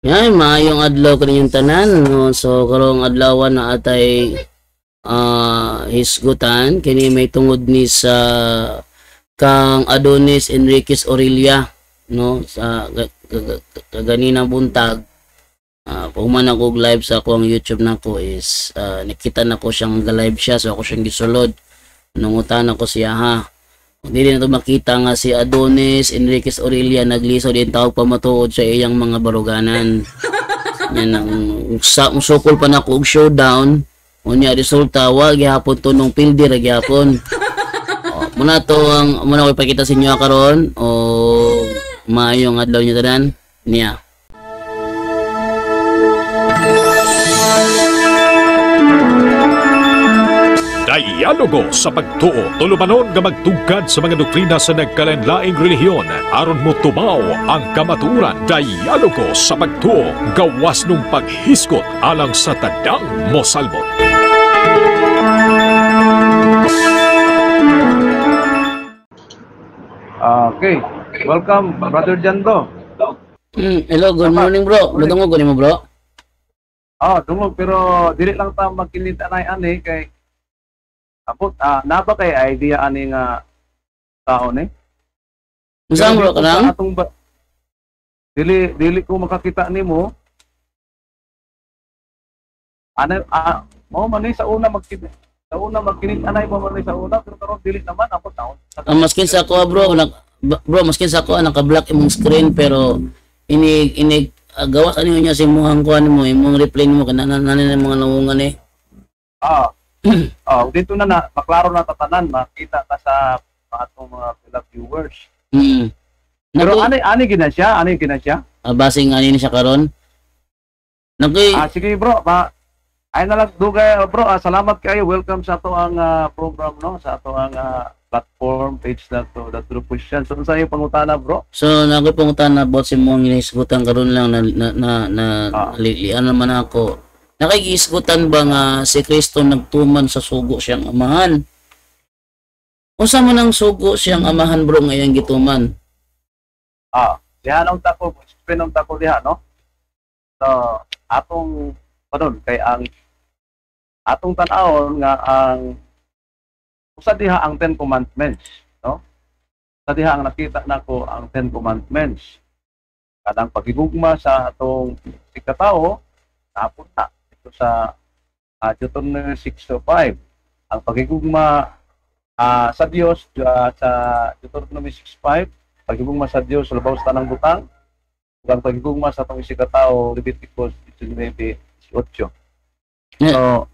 Yan, maayong adlaw kaninyong tanan, no? So karong adlaw na atay hisgutan kini may tungod ni sa kang Adonis Enriquez Aurelia, no? Sa kaganina buntag, puhuman ako live sa akong YouTube nako is nakita nako siyang live siya, so ako siyang gisulod. Nangutan ako siya ha. Hindi na ito makita nga si Adonis Enriquez Aurelia nagliso din tawag pamatuod sa iyang mga baruganan. Yan ang sukol pa na ko og showdown. Unya resulta wa gihapon to nung pildi ra gihapon. Muna to ang muna ko ipakita sa inyo karon o maayong adlaw niyo tanan niya. Dialogo sa pagtuo, tulumanon nga magtugkad sa mga doktrina sa nagkalain-laing relihiyon aron mo tumaw ang kamatuoran. Dialogo sa pagtuo, gawas nung paghiskot alang sa tadang mosalbot. Okay, welcome Brother Jando. Hello, good morning bro. Dudungog ko nimo bro. Dungog pero dili lang ta magkinit anay-ani kay apot naba kay idea ani nga tao ni. Unsa bro kanang? Dili ko makakita nimo. Ano mo man sa una magkinit. Sa una magkinit anay mo man sa una pero karon dili naman apot taon. Maskin sa ako bro, maskin sa ako naka-block imong screen pero inig gawas ano niya si muhang kuan mo imong reply mo kana nanin mga nawungan eh. Dito na maklaro na tatanan, makita ka sa atong mga viewers. Pero ani gina siya? Basing ani ni siya karon. Sige bro, ay na lang dugay bro, salamat kayo. Welcome sa ato ang program no, sa ato ang platform page na to, that question. So sa iyo pangutana bro? So nakoy pangutana about si mong inisgutan karon lang lian naman ako. Nakikiisgutan ba nga si Kristo nagtuman sa sugo siyang amahan? Unsa man ang sugo siyang amahan bro nga iyang gituman? Diha nang tako, explain nang tako diha no. So atong panon kay ang atong tan-awon nga ang usa diha ang 10 commandments, no? Sa diha ang nakita nako ang 10 commandments. Kadang pagigugma sa atong sikatawo, tapos na sa Deuteronomy 6:5 ang pagigugma sa Dios sa Deuteronomy 6:5 pagigugma sa Dios sa labaw sa tanang butang ug ang pagigugma sa atong sikatawo Leviticus 19:18. So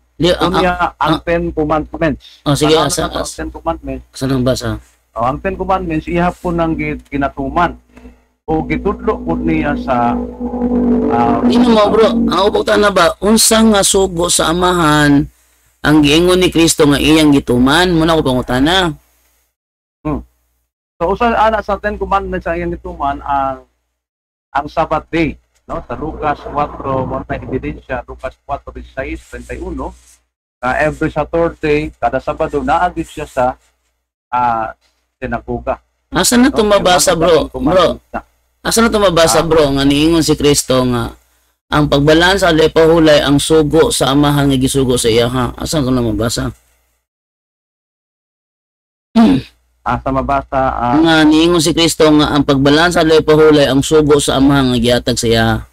ang 10 commandments. Sige ang 10 commandments. Saan basa? Ang 10 commandments ihapon nang ginatuman o gitudlo pud niya sa Ino mo bro, ang upoktan na ba unsa nga sugo sa amahan ang giingon ni Kristo nga iyang gituman? Muna ko pangutana. So usa ana sa 10 commandments ang iyang gituman ang Sabbath day, no? Sa Lucas 4 mo na ebidensya, Lucas 4:16-31, every Saturday kada Sabado naagid siya sa sinagoga. Asa na to mabasa bro? Asa na ito mabasa bro nga niingon si Kristo nga ang pagbalaan sa pahulay ang sugo sa amahan nga gisugo sa iya ha? Asa ko na mabasa? Asa mabasa nga niingon si Kristo nga ang pagbalaan sa pahulay ang sugo sa amahan nga gihatag sa iya.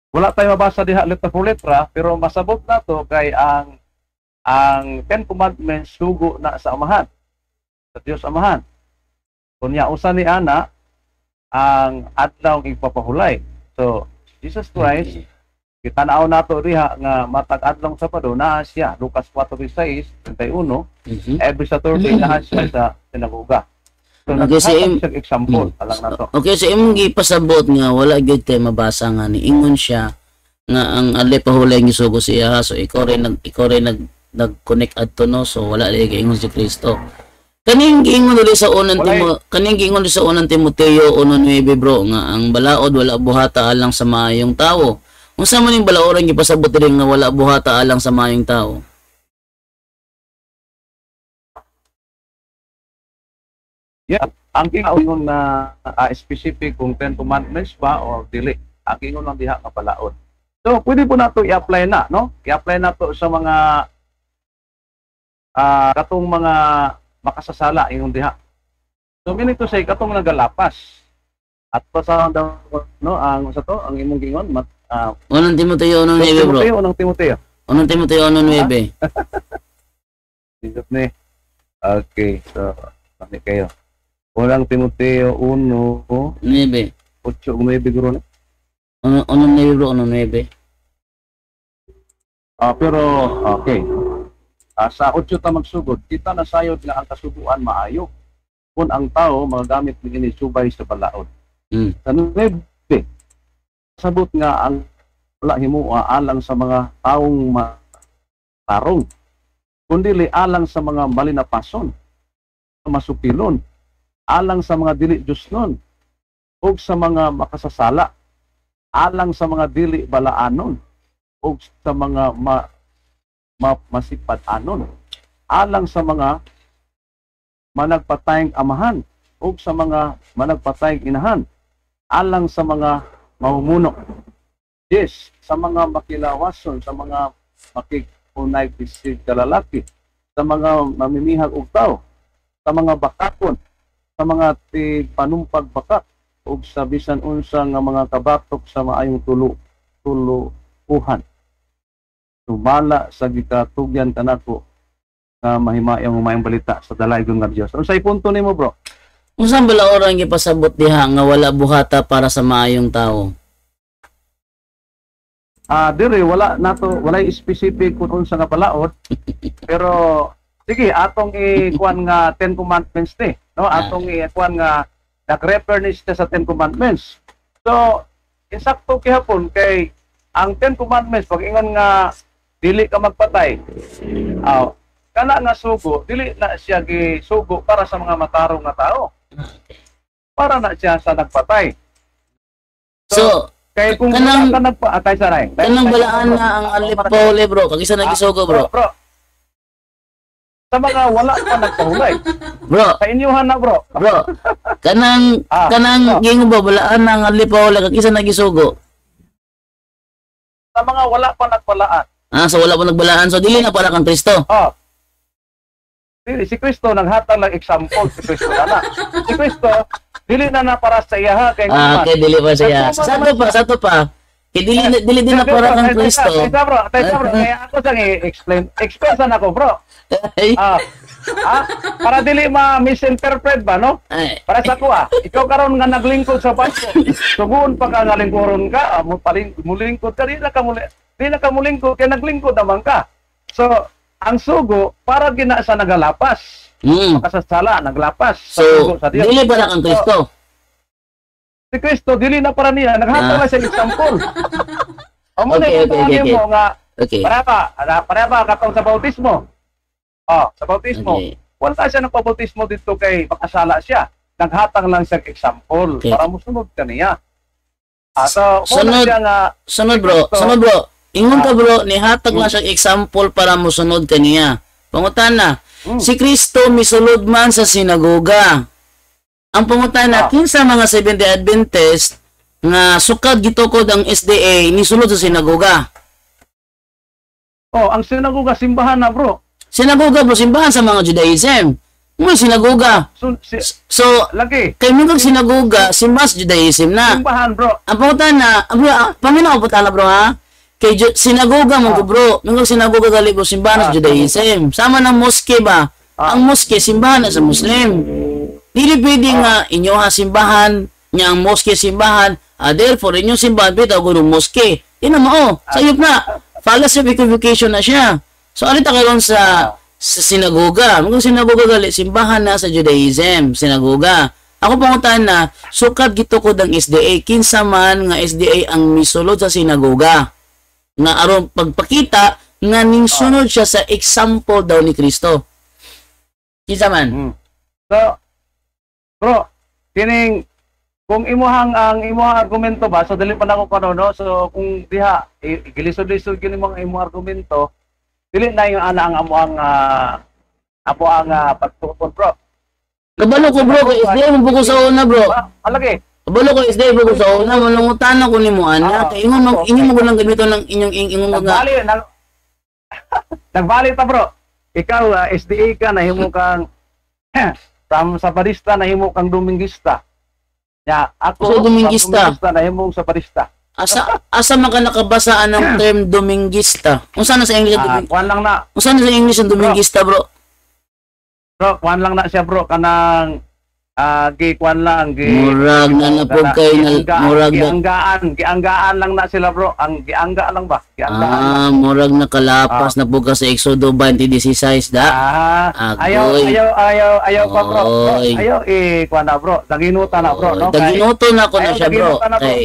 Wala tayo mabasa diha letra por letra pero masabot na to kay ang 10 commandments sugo na sa amahan. Sa Dios amahan. Kunya usa ni ana ang adlaw ipapahulay. So Jesus Christ kitanaw nato diha nga matag adlaw Sabado naa siya Lucas 4:16-31 every Saturday naa siya sa sinagoga. So example alang nato. Okay, so imong gipasabot nga wala gyud tay mabasa nga niingon siya nga ang adlaw pahulay gisugo siya. So ikaw rin nag-connect adto no, so wala lagi ingon si Kristo. Kaning giingon dili sa unang Timoteo 1:9 bro nga ang balaod wala buhata alang sa maayong tawo. Unsa man ning balaoran gipasabot diri nga wala buhata alang sa maayong tawo? Yeah. ang kingaon na specific kung 10 commandments ba or dili. Ang kingon lang diha nga balaod. So pwede po nato i-apply na, no? I-apply na to sa mga katong mga makasasala ingon diha. So minito say katong nagalapas. At pa sa no ang sa to ang imong gingon Unang Timoteo 1:9 bro. Unang Timoteo. Unang Timoteo 1:9. Dito ni. Okay, so kami kayo. Unang Timoteo 1:9. 8 guro na. Unang 9 bro, unang 9. Pero okay. Sa 8 ta magsugod, kita na sayod nga ang kasuguan maayo. Kung ang tao magagamit ni subay sa balaod. Sa 9, sabot nga ang wala himuha alang sa mga taong tarong, kundi alang sa mga malinapason, masupilon, alang sa mga dili Diyosnon, o sa mga makasasala, alang sa mga dili balaanon, o sa mga masipad-anon, alang sa mga managpatayng amahan, o sa mga managpatayng inahan, alang sa mga mamumuno. Yes, sa mga makilawason, sa mga makikunay pisig kalalaki, sa mga mamimihag og tao, sa mga bakakon, sa mga panumpag bakak, o sa bisan unsa nga mga kabatok sa maayong tuluhan. Sumala sa gikatugyan kanako nga mahimayang umayang balita sa dalaygon nga Dios. Unsay punto nimo bro? Unsa bala orang gipasabot diha nga wala buhata para sa maayong tao? Dire wala specific kung unsa nga balaod. Pero sige atong ikuan nga 10 commandments ni, no? Atong ikuan nga nag-refer ni sa 10 commandments. So insakto gihapon kay ang 10 commandments pag ingon nga dili ka magpatay. Kana nga sugo, dili na siya gisugo para sa mga matarong nga tao. Para na siya sa nagpatay. So kay kung kanang ka nagpatay sa ray. Kanang balaan na ang alipole bro, kag isa nagisugo bro. Sa mga wala pa nagpahulay. Bro, Sa inyuhan na bro. bro. Kanang gingo ba balaan na ang alipole kag isa nagisugo. Sa mga wala pa nagpalaan. So wala pa nagbalaan, so dili na para kang Kristo. Si Kristo naghatag lang example si Kristo na. Si Kristo dili na para sa iya kay Okay, dili pa siya. Sa to pa. Kay dili din na para kang Kristo. Bro, kaya ako sang i-explain. Explain sana ako, bro. Para dili ma-misinterpret ba, no? Para sa ko ikaw karon nga naglingkod sa Pasko. Sugon pa ka nga lingkuron ka, mulingkod ka, di na ka mulingkod kay naglingkod naman ka. So, ang sugo para gina sa nagalapas. Makasasala, naglapas. So, sa Dios. dili para kang Kristo. Si Kristo dili na para niya, naghatag na siya example. Okay. Mo nga Okay. para ba katong sa bautismo. Sa bautismo. Okay. Wala siya ng pabautismo dito kay makasala siya. Naghatag lang siya example para musunod ka niya. Sunod bro. Ingon ka bro, nihatag lang siya example para musunod ka niya. Pangutana, si Kristo misulod man sa sinagoga. Ang pangutana, kinsa mga Seventh-day Adventist nga sukad gitukod ang SDA nisulod sa sinagoga. Ang sinagoga simbahan na bro. Sinagoga bro, simbahan sa mga Judaism. May sinagoga. So lagi. Kay mga sinagoga, simbahan sa Judaism na. Simbahan bro. Ang pangutana, bro, Panginoon putala bro ha. Kay sinagoga mo bro, mga sinagoga gali bro, simbahan sa Judaism. Sama ng moske ba? Ang moske simbahan na sa Muslim. Dili pwede nga inyo simbahan, nya ang moske simbahan, therefore inyong simbahan pwede ako ng moske. Ina mo sayop na. Fallacy of equivocation na siya. So alita karon sa sinagoga. Mga sinagoga gali simbahan na sa Judaism, sinagoga. Ako pangutan na sukad gitukod ang SDA, kinsa man nga SDA ang misulod sa sinagoga. Nga aron pagpakita nga ningsunod siya sa example daw ni Kristo. Kinsa man. So bro, kining kung imuhang argumento ba, so dili pa na ako karon no. So kung diha gilisod-lisod kini mga imong argumento, dili na yung ana ang amo ang pagtuon bro. Kabalo ko bro, kay SDA mo buko sa una bro. Alagi. Kabalo ko SDA buko sa una, manungutan ako ni mo ana. Kay inyo mo gulang gamito ng inyong mga Nagbali, nagbali ta bro. Ikaw, SDA ka, nahimo kang, sa barista, nahimo kang Domingista. Ya, ako, So, Domingista. nahimo sa barista. Asa man ka nakabasaan ng term Domingista? Unsa na sa English Kuan lang na, Unsa na sa English ang Domingista bro? bro, kuan lang na siya bro, kanang, kuan lang, Murag na napog kay murag na gianggaan lang na sila bro, ang giangga lang ba? Gianggaan lang. murag na kalapas na po ka sa Exodo 20:16 da. Ayaw pa bro. Oy. Ayaw kuan na bro, daginuta na bro, no? Daginuto na ko na siya bro. daginuto na, bro.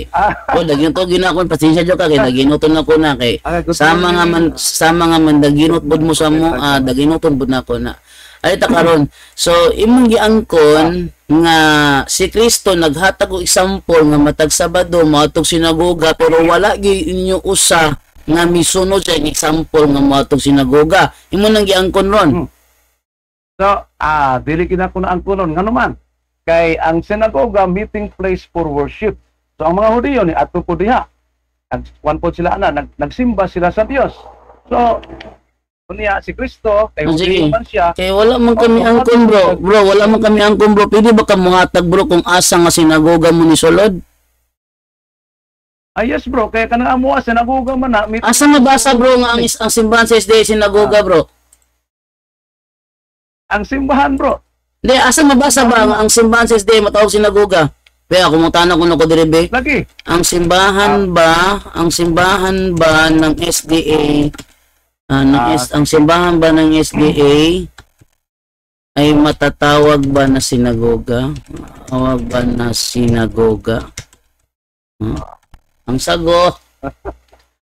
Kay daginuto ginakon pasensya jud ka kay daginuto na ko na kay sama nga man daginut bud mo sa mo daginuton bud na ko na. Ay ta karon. So imong giangkon nga si Kristo naghatag og example nga matag Sabado maatog sinagoga pero wala gyud inyo usa nga misunod sa example nga maatog sinagoga. Imo nang giangkon ron. So, dili kinako na ang kunon ngano man. Kay ang sinagoga meeting place for worship. So ang mga Hudiyo ni adto po diha. Kuan po sila nagsimba sila sa Dios. So kunya si Kristo kay Hudiyo man siya. Kay wala man kami angkon bro. Bro, wala man kami angkon bro. Pwede ba ka muhatag bro kung asa nga sinagoga mo ni sulod? Yes bro, kaya kanang amo sinagoga man na. Asa mabasa bro nga ang simbahan sa SDA sinagoga bro? Ang simbahan bro. Hindi, asa mabasa ba nga ang simbahan sa SDA matawag sinagoga? Kaya kung tanong ko na ko diribe. Lagi. Ang simbahan ba ng SDA ang simbahan ba ng SDA ay matatawag ba na sinagoga? Tawag ba na sinagoga? Ang sagot,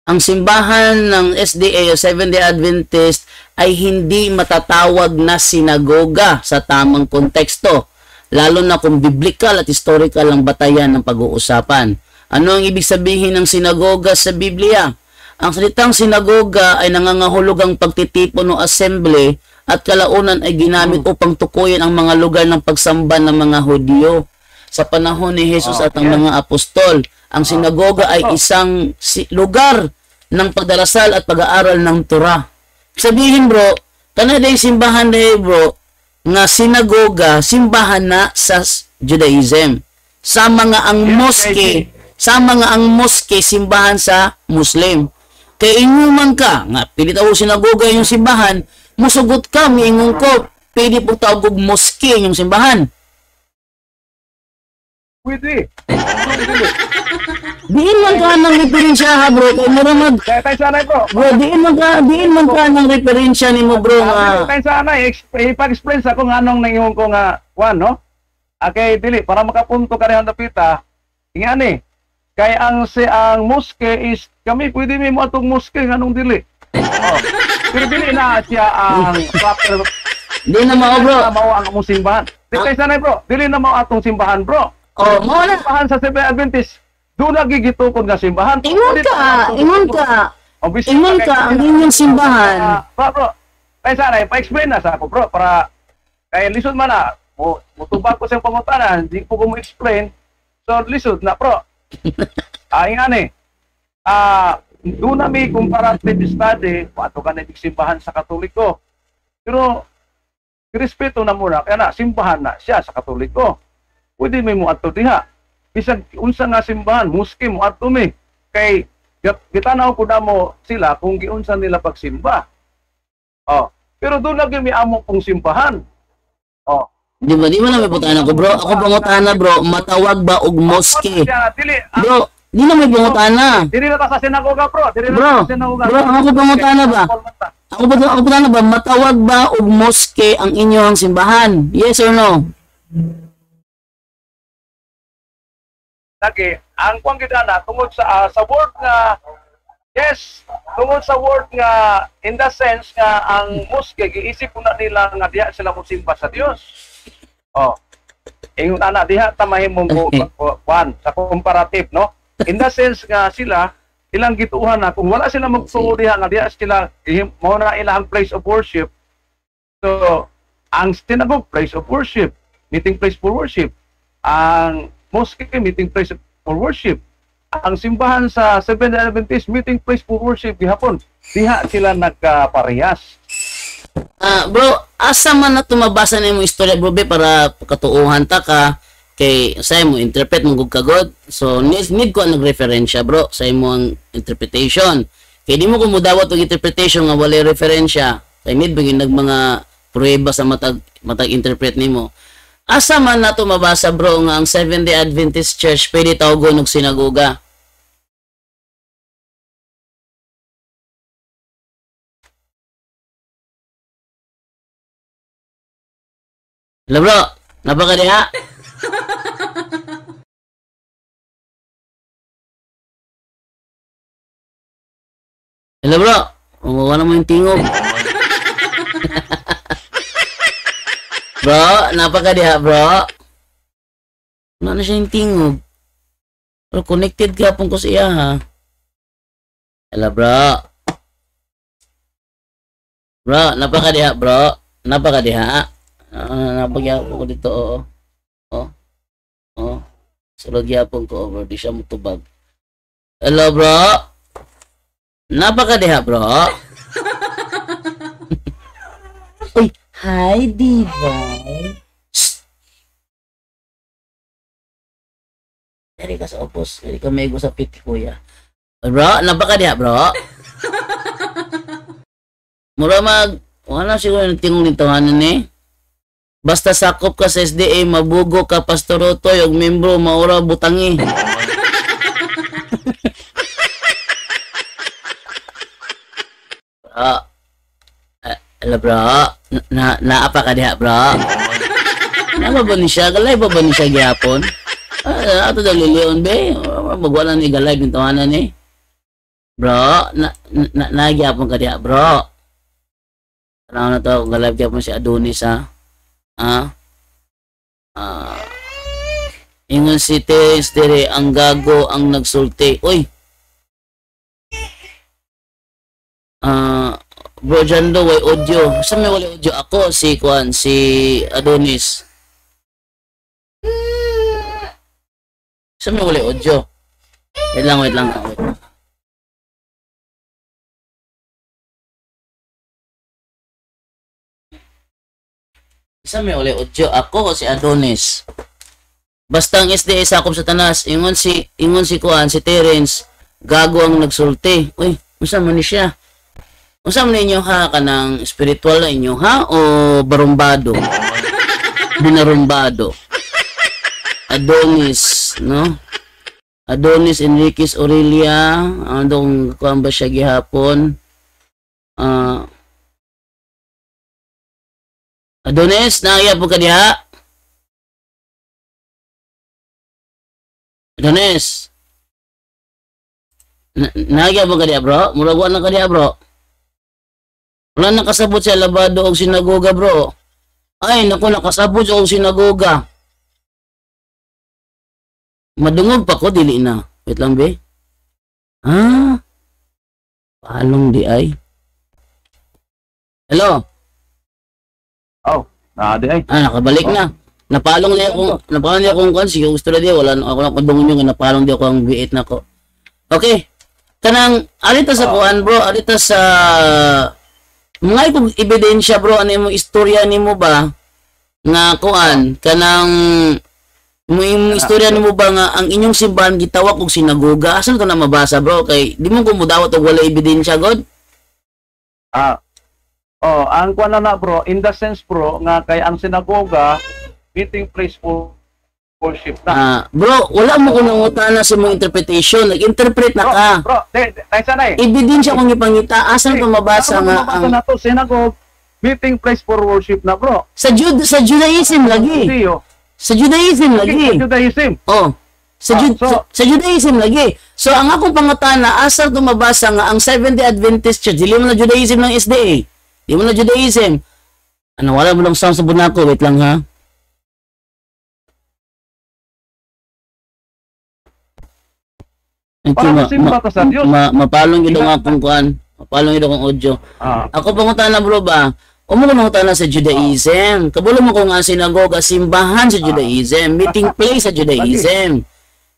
ang simbahan ng SDA o Seventh-day Adventist ay hindi matatawag na sinagoga sa tamang konteksto, lalo na kung biblical at historical ang batayan ng pag-uusapan. Ano ang ibig sabihin ng sinagoga sa Biblia? Ang salitang sinagoga ay nangangahulugang pagtitipon o assembly at kalaunan ay ginamit upang tukuyin ang mga lugar ng pagsamba ng mga Hudyo. Sa panahon ni Jesus at ang mga apostol, ang sinagoga ay isang lugar ng pagdarasal at pag-aaral ng Torah. Sabihin bro, kanada yung simbahan na bro, nga sinagoga, simbahan na sa Judaism. Sama nga ang mosque, simbahan sa Muslim. Kaya inuman ka, nga pilit ako sinagoga yung simbahan, musugot ka, miingon ko, pwede po tawag mosque yung simbahan. Pwede. Diin man ka ng referensya ha bro, kay mura mag... Kaya tayo sanay bro. Bro, diin man ka ng referensya ni mo bro nga... Tayo sanay, ipag-explain sa kung anong nangyong ko nga, no? Okay, dili, para makapunto ka rin ang dapita, nga ni, kaya ang mosque is, kami pwede may mo atong mosque, anong dili. Pero dili na siya ang proper... Di na mao bro. Mao ang among simbahan. Di tayo sanay bro, dili na mao atong simbahan bro. Mao na. Simbahan sa Seventh-day Adventist, doon nagigitukod nga simbahan. Ingon ka, ang inyong simbahan. Bro, tayo sanay, pa-explain na sa ako bro, para, kaya lisod man na, mutubag ko sa pangutanan, hindi po ko mo explain, so lisod na bro. Ingani, doon na may comparative study, pato ka na simbahan sa Katoliko. Pero, respeto na muna, kaya na, simbahan na siya sa Katoliko. Pwede may mo ato diha. Bisag unsa nga simbahan, mosque mo ato mi. Kay, gitanaw ko na mo sila kung giunsa nila pagsimba. Pero doon lagi may amo pong simbahan. Di ba na may putana ko bro? Ako pangutana bro, matawag ba og mosque? Bro, di na may pangutana. Dili na ta sa sinagoga bro. Bro, ako pangutana ba? Ako pangutana ba, matawag ba og mosque ang inyong simbahan? Yes or no? Lagi, ang kuang gidana tungod sa word nga yes, tungod sa word nga in the sense nga ang mosque giisip na nila nga diha sila mosimba sa Dios. Ingon ana diha ta mahimong kuan sa comparative no. In the sense nga sila ilang gituhan na kung wala sila magtuo diha nga diha sila mao na ilang place of worship. So ang synagogue place of worship. meeting place for worship. Ang mosque, meeting place for worship. Ang simbahan sa Seventh-day Adventist, meeting place for worship gihapon. Diha sila nagkaparehas. Bro, asa man na tumabasa na yung istorya, bro, be, para katuuhan ta ka kay sa mo interpret mong kagod. So need ko ang nagreferensya, bro, sa imo ang interpretation. Kay di mo ko mudawat og interpretation nga wala referensya. Kay need bigin nag mga pruweba sa matag interpret nimo. Asa man na tumabasa, bro, nga ang Seventh-day Adventist Church pwede tawgon og sinagoga. Hello, bro. Napaka diha. Hello, bro. Wala mo yung tingog. Bro, napaka diha, bro. Wala na siya yung tingog. Pero connected ka pong ko siya, ha. Hello, bro. Bro, napaka diha, bro. Napaka diha. Napagyapon ko dito, oo. Sulod yapon ko over. Di siya mutubag. Hello, bro. Napaka diha, bro. Uy, hi, diva. Dari ka sa opos. Dari ka may sa pit, kuya. Bro, napaka diha, bro. Mura wala siguro yung tingong nintawanan eh. Basta sakop ka sa SDA, mabugo ka, pastorotoy, og membro, maura, butangi. Bro. Hello, bro. Naapa ka diha, bro. Nama ba ni siya? Galay ba ni siya gihapon? Ato daw liliyon, be. Magwala ni galay, bintawanan eh. Bro, nagyapon ka diha, bro. Ano na to, galay gyapon si Adonis, ha? Ingon si Teres dire ang gago ang nagsulti. Uy. Bro Jando, way audio. Sa may wala audio ako si Adonis. Sa may wala audio. Wait lang. Isa may uli audio ako o si Adonis. Basta ang SDA sakop sa tanas. Ingon si Terence, gago ang nagsulti. Uy, unsa man ni siya? Unsa man ninyo, ha, kanang spiritual na inyo, ha, o barumbado? Binarumbado. Adonis, no? Adonis Enriquez Aurelia, andong kuan ba siya gihapon? Adonis, naaya po ka diha? Adonis. Naaya po ka diha, bro? Muraguan na ka diha, bro? Wala nakasabot siya labado og sinagoga, bro. Ay, naku, nakasabot siya og sinagoga. Madungog pa ko, dili na. Wait lang, be. Palong di ay. Hello? Di ay. Nakabalik na. Napalong niya akong kan sige gusto na di wala ako na kadungon yung napalong di ako ang biit na ko. Okay. Kanang alita sa kuan, bro, alita sa mga ikong ebidensya, bro, ano yung istorya nimo ba nga kuan kanang yung istorya nimo ba nga ang inyong simbahan gitawag og sinagoga? Asan ko na mabasa, bro, kay di mo ko mudawat og wala ebidensya, god? Ang kuan na, bro, in the sense, bro, nga kay ang sinagoga meeting place for worship na. Bro, wala mo ko nangutana sa mong interpretation. Nag-interpret na ka. Bro, tayo sana eh. Ebidensya kong ipangita. Asan ko mabasa nga ang na to, synagogue, meeting place for worship na, bro. Sa Judaism lagi. Sa Judaism lagi. Sa Judaism. Oh. Sa Judaism lagi. So ang akong pangutana, asa ko mabasa nga ang Seventh-day Adventist Church, dili mo na Judaism ng SDA. Di mo na Judaism. Ano, wala mo lang sound sa bunako. Wait lang, ha? Mapalong yun akong kuan. Mapalong yun akong audio. Ako pangutana, bro, ba? Umo ko na sa Judaism. Kabalo mo ko nga sinagoga, simbahan sa Judaism, meeting place sa Judaism.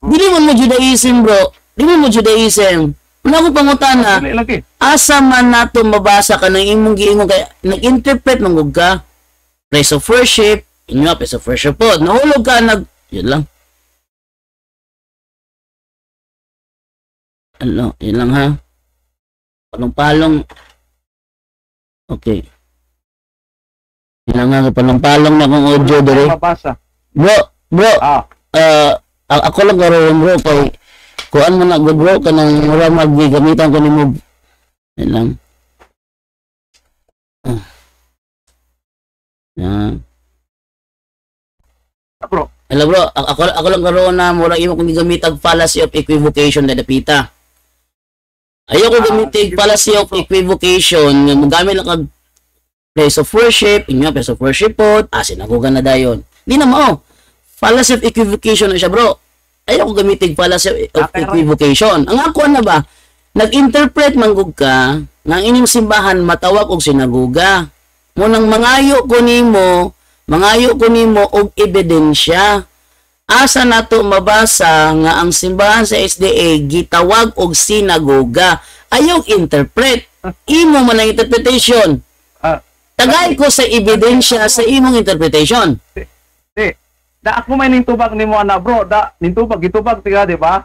Dili mo Judaism, bro. Dili mo Judaism. Wala ko pangutana. Asa man nato mabasa ka ng imong giingon kay nag-interpret mangug ka. Place of worship, inyo place of worship po. Nahulog ka yun lang. Ano, yun lang ha. Palong-palong. Okay. Yun lang nga, palong-palong na kong audio dere. Bro, ako lang karoon bro, kay kuan mo na bro, kanang mura magigamitan ko ni mo. Yun lang. Bro. Hello bro, ako lang karoon na mura imo kung gigamitag fallacy of equivocation na dapita. Ayoko gamitig fallacy of equivocation nga mogamit lang kag place of worship, inyo place of worship po, sinagugan na dayon. Di na mao. Fallacy of equivocation na siya, bro. Ayoko gamitig fallacy of equivocation. Ang ako na ba, nag-interpret manggug ka nga ang inyong simbahan matawag og sinaguga. Munang mangayo ko nimo og ebidensya. Asa nato mabasa nga ang simbahan sa SDA gitawag og sinagoga. Ayaw interpret. Imo man ang interpretation. Tagay ko sa ebidensya sa imong interpretation. Da ako may nintubag nimo ana bro, gitubag tiga di ba?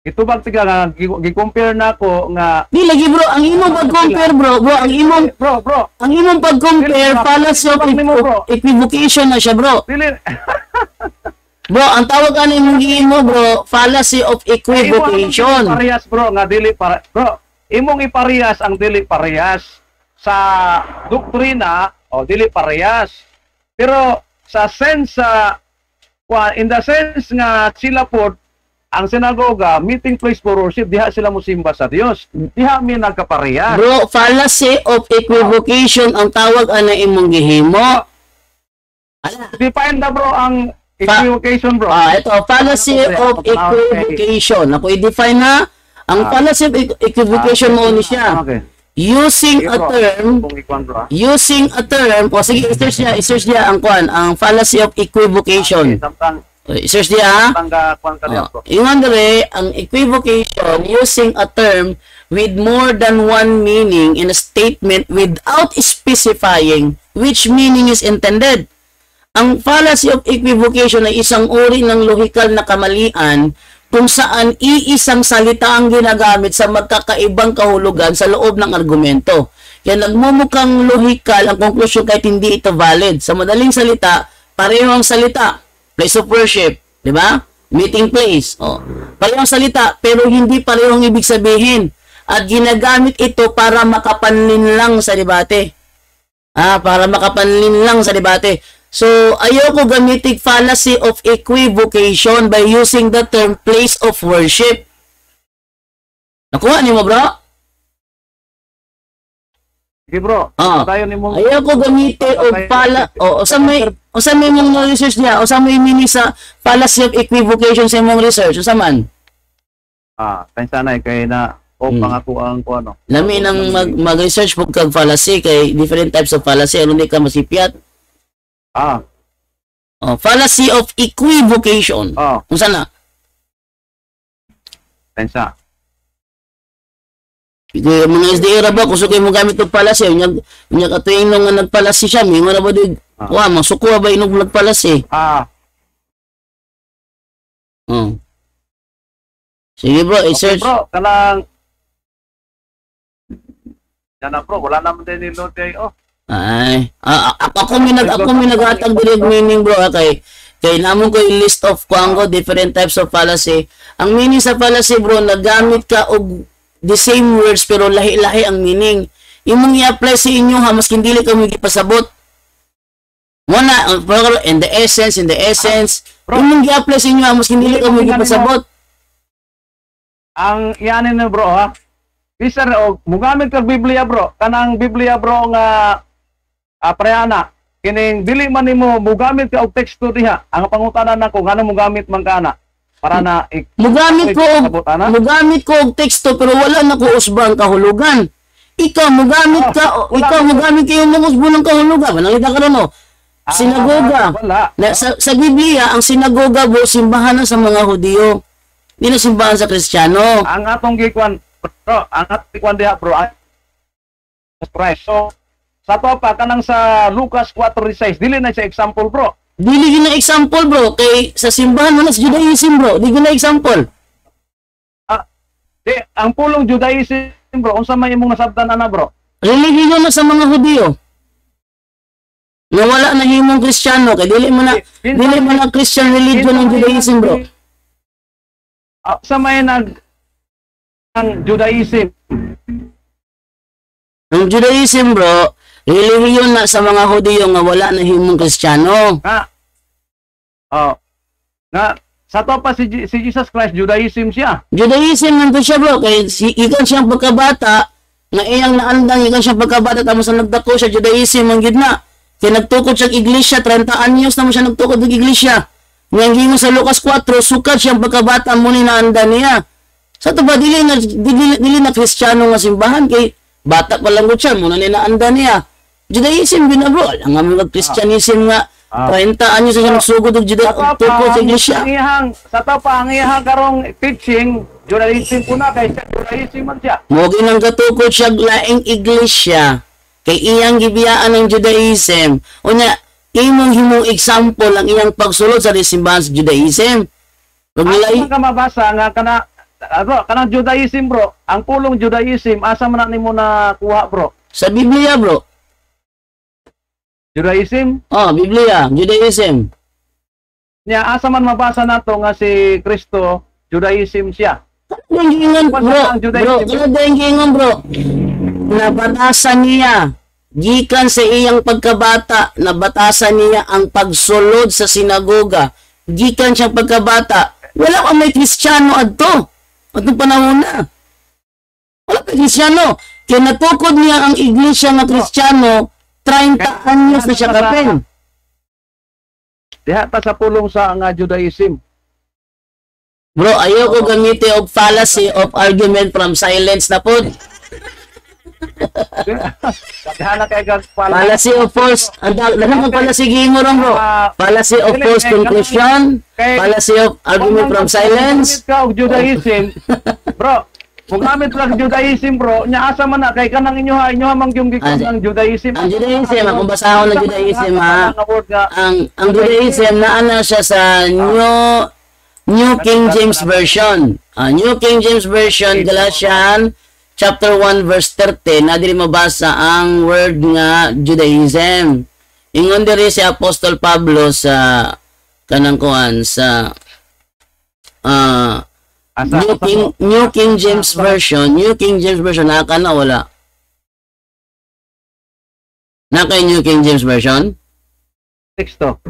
Gitubag tiga nga gi-compare nako nga di lagi bro, ang imong pag-compare bro, ang imong pag-compare fallacy of equivocation na siya bro. Bro, ang tawag ani imong giimo bro, fallacy of equivocation. Parehas bro nga dili para bro, imong iparehas ang dili parehas sa doktrina o dili parehas. Pero sa sense in the sense nga sila po ang sinagoga meeting place for worship, diha sila mosimba sa Dios, diha mi nagkaparehas. Bro, fallacy of equivocation ang tawag ana imong gihimo. Define na bro ang equivocation bro. Ito fallacy of equivocation. Ako i-define na ang fallacy of equivocation mo ni siya. Using a term, o sige, i-search niya ang fallacy of equivocation. I-search niya, yung ang equivocation, using a term with more than one meaning in a statement without specifying which meaning is intended. Ang fallacy of equivocation ay isang uri ng lohikal na kamalian kung saan iisang salita ang ginagamit sa magkakaibang kahulugan sa loob ng argumento. Kaya nagmumukhang lohikal ang konklusyon kahit hindi ito valid. Sa madaling salita, pareho ang salita. Place of worship, di ba? Meeting place. Pareho ang salita, pero hindi pareho ang ibig sabihin. At ginagamit ito para makapanlin lang sa debate. Para makapanlin lang sa debate. So, ayoko gamitin fallacy of equivocation by using the term place of worship. Nakuha niyo mo, bro? Sige, bro. Ayoko gamitin sa may mong research niya, sa may meaning sa fallacy of equivocation sa mong research, sa man? Tayo sanay kay na pangako ang ano. Lami nang mag-research po kag fallacy kay different types of fallacy, ano di ka masipyat? Fallacy of equivocation. Kung saan na? Tensa. Mga SDA ra ba, kung saan mo gamit ng fallacy, unya katuing nung nagfallacy siya, may nga na ba din, masuko ba inog nagfallacy? Sige bro, i-search. Okay, bro, kanang yan na bro, wala naman din niload kayo. Ako may naghatag direct meaning bro, kay namon ko yung list of different types of fallacy. Ang meaning sa fallacy bro, nagamit ka og the same words pero lahi-lahi ang meaning. Imong i-apply sa inyo maski dili ka mo gipasabot. Muna, in the essence, imong i-apply sa inyo maski dili ka mo gipasabot. Ang iyanin na bro Bisa mugamit kag Biblia bro, kanang Biblia bro nga preyana, kining dili man nimo mugamit ka og teksto diha. Ang pangutanan nako ngano mugamit man kana para na mugamit ko og teksto pero wala na ko usbang kahulugan. ikaw mogamit ka, ikaw mogamit kayo mga usbon ng kahulugan. Manalita ka ron, sinagoga. Wala. Sa Biblia, ang sinagoga bro, simbahan na sa mga Hudiyo. Hindi na simbahan sa Kristiyano. Ang atong gikuan, bro, ang atong gikuan diha, bro, ay Christ. So, sa to pa, kanang sa Lucas 4:16, dili na siya example, bro. Dili yun na example bro, kay sa simbahan mo na sa Judaism bro, di yun na example. Ang pulong Judaism, bro, unsa may imong nasabtan ana, bro? Relihiyon na sa mga Hudiyo. Na wala na himong Kristiyano, kay dili mo na Christian religion ng Judaism bro. Sa may ang Judaism, Ang Judaism bro, relihiyon na sa mga Hudiyo nga wala na himong Kristiyano. nga sa to pa si Jesus Christ, Judaism siya. Judaism nandun siya bro, kay ikan siyang pagkabata, nga iyang naandang, ikan siyang pagkabata, tapos na nagdako siya, Judaism ang gidna. Kaya nagtukod siya iglesia, 30 anyos na mo siya nagtukod ng iglesia. Ngayon gingon sa Lucas 4, sukad siyang pagkabata mo ni naandang niya. Sa to ba, dili na Kristiyano nga simbahan, kay bata pa lang siya, muna ni naandang niya. Judaism gina bro, alam nga mga Christianism nga, 30 anyos siya nagsugod ng tukod sa iglesia. Sa to pa, ang iyang karong teaching, Judaism po na, kay Judaism man siya. Mogi nang katukod siya laing iglesia, kay iyang gibiyaan ng Judaism. Unya, himong example ang iyang pagsulod sa simbahan sa Judaism. Ang ka mabasa nga bro, kanang Judaism bro, ang pulong Judaism, asa man nimo na kuha bro? Sa Biblia bro. Judaism? Biblia, Judaism. Nya asa man mabasa nato nga si Kristo, Judaism siya. Yung gingon bro, bro, nabatasan niya, gikan sa iyang pagkabata, nabatasan niya ang pagsulod sa sinagoga, gikan siyang pagkabata, wala pa may Kristiyano adto, atong panahon na. Wala pa Kristiyano, kaya natukod niya ang iglesia ng Kristiyano, 30 anyos na siya kapin. Diha ta sa pulong sa nga Judaism. Bro, ayaw ko gamitin og fallacy of argument from silence na po. Fallacy of false, lahat ng fallacy gingon bro. Fallacy of false conclusion, fallacy of argument from silence. Ka og Judaism, bro. Kung gamit lang Judaism bro, nya asa man na kay kanang inyo mang yung gikon ng Judaism. Ang Judaism, kung basahon ng Judaism ang Judaism naana siya sa New King James Version. New King James Version, Galatians chapter 1 verse 13, na dili mabasa ang word nga Judaism. Ingon diri si Apostol Pablo sa kanang kuan sa New King James Version, naka na wala. Naka New King James Version? Teksto.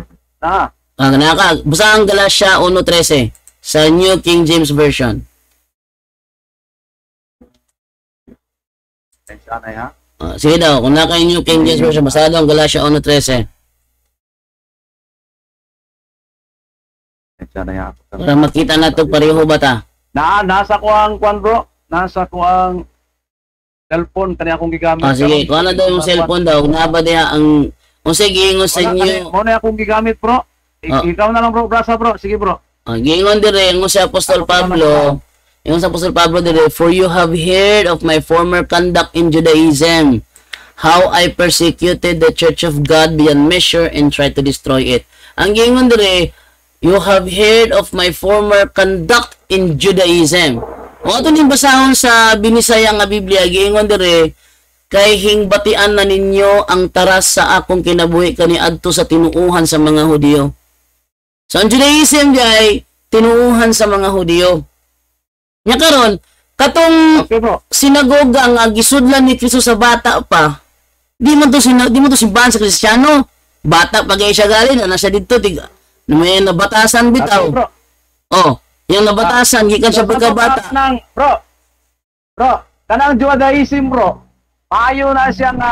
Naka, basta ang Galatia 1:13 sa New King James Version. Sana ya. Sige daw, kung naka New King James Version, basta daw ang Galatia 1:13. Sana ya. Para makita na ito pareho ba ta? Nasa ko ang kwan bro. Nasa ko ang cellphone kani akong gigamit. Sige, kung ano daw yung cellphone daw, naba diha ang sige ingon sa inyo. Mo na akong gigamit bro. Ikaw na lang bro, brasa bro. Sige bro. Gingon dire ingon si Apostol Pablo. Ingon sa Apostol Pablo dire, for you have heard of my former conduct in Judaism, how I persecuted the church of God beyond measure and tried to destroy it. Ang gingon dire, you have heard of my former conduct in Judaism. Kung ato ning basahon sa binisaya nga Biblia, giingon dire, kay hingbatian na ninyo ang taras sa akong kinabuhi kaniadto sa tinuuhan sa mga Hudiyo. So ang Judaism gay tinuuhan sa mga Hudiyo. Nya karon katong sinagoga nga gisudlan ni Kristo sa bata pa, di mo to simbahan sa Kristiyano. Bata pa gay siya galing na siya didto tiga. May nabatasan bitaw. Yung nabatasan gikan sa pagkabata. Bro, kanang Judaism bro. Maayo na siya nga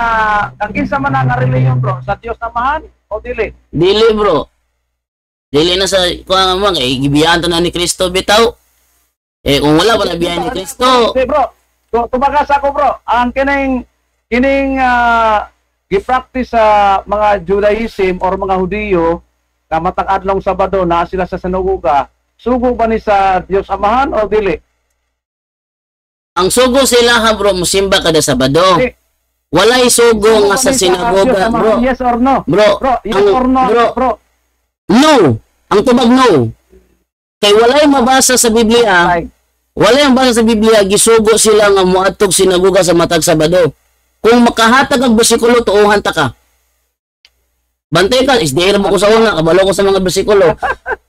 kinsa man nga reliyon bro, sa Dios namahan o dili? Dili bro. Dili na sa kuan mo gibiyahan to na ni Kristo bitaw. Kung wala pa nabiyahan ni Kristo. Bro, tumakas ako bro, ang kining gi-practice sa mga Judaism or mga Hudiyo na matang adlong Sabado na sila sa sinagoga, sugo ba ni sa Dios Amahan o dili? Ang sugo sila ha bro, musimba kada Sabado. Di- Walay sugo nga sa Diyos sinagoga Amahan, bro. Yes or no? Bro, Bro, yes ang- or no? bro, Bro, no. Ang tubag no. Kay walay mabasa sa Biblia, like, walay ang basa sa Biblia, gisugo sila nga moadtog sinagoga sa matag Sabado. Kung makahatag ang bersikulo, tuuhan ta ka. Bantay ka, isdihira mo ko sa una, kabalo ko sa mga bersikulo.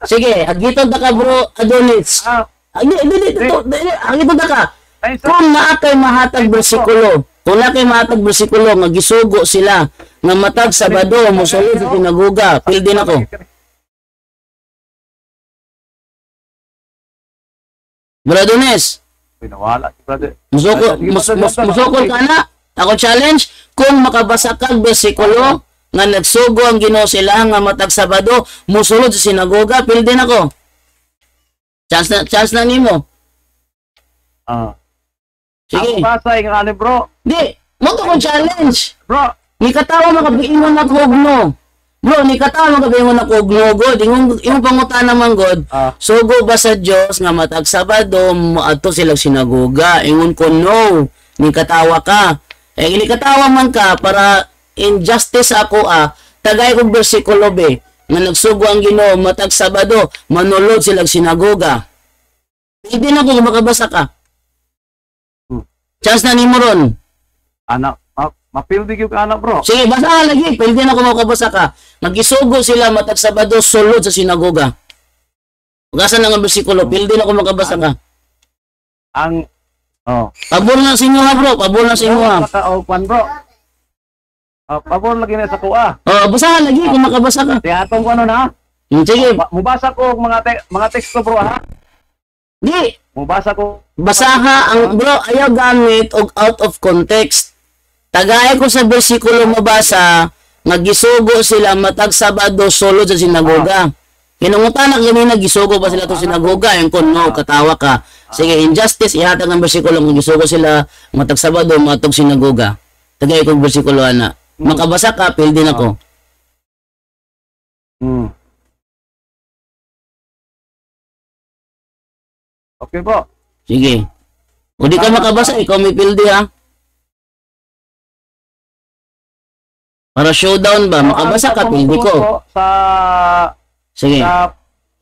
Sige, agitod ta ka bro, Adonis. Agitod ta ka. ay, sa, Kung naakay mahatag bersikulo, kung naakay mahatag bersikulo, nga gisugo sila, nga matag Sabado, musulod sa sinagoga, pildin ako. Bro Adonis, pinawala, brother. musukol ka na. Ako challenge, kung makabasa kag bersikulo nga nagsugo ang Ginoo sila nga matag Sabado, musulod sa sinagoga, pildin ako. Chance na nimo. Ah. Sige. Ako basa yung ano bro. Di, mo ko challenge. Bro, Ni katawa makabiingon na kogno. Bro, ni katawa makabiingon na kogno god. Imong pangutana man god. Sugo ba sa Dios nga matag Sabado moadto sila sinagoga? Ingon ko no. Ni katawa ka. Ni katawa man ka para injustice ako tagay kog bersikulo be nga nagsugo ang Ginoo matag Sabado manulod sila sinagoga. Hindi na ko makabasa ka. Chance na nimo ron. anak, mapildi yung anak bro. Sige, basa lagi. Pwede na kung makabasa ka. Magisugo sila matag Sabado sulod sa sinagoga. Ugasan na nga bersikulo. Pwede na kung makabasa ka. Ang, Pabor na sa inyo ha bro. Pabor na sa inyo ha. Kwan bro. Pabor lagi na sa kuha. Basahan lagi kung makabasa ka. Tiyatong ko ano na. Sige. Mubasa ko og mga teksto bro ha. Di. Mubasa ko. Basaha ang bro. Ayaw gamit og out of context. Tagay ko sa bersikulo mabasa. Nagisugo sila matag Sabado sulod sa sinagoga. Kinungutanak yun nagisugo pa sila to sinagoga. Yung kung no, katawa ka. Sige, injustice, ihatag ang bersikulo. Nagisugo sila matag Sabado matag sinagoga. Tagay ko bersikulo ana. Makabasa ka, pwede na ko. Okay bro. Sige. O di ka makabasa, ikaw may pildi ha. Para showdown ba? Makabasa ka, pildi ko. Sige.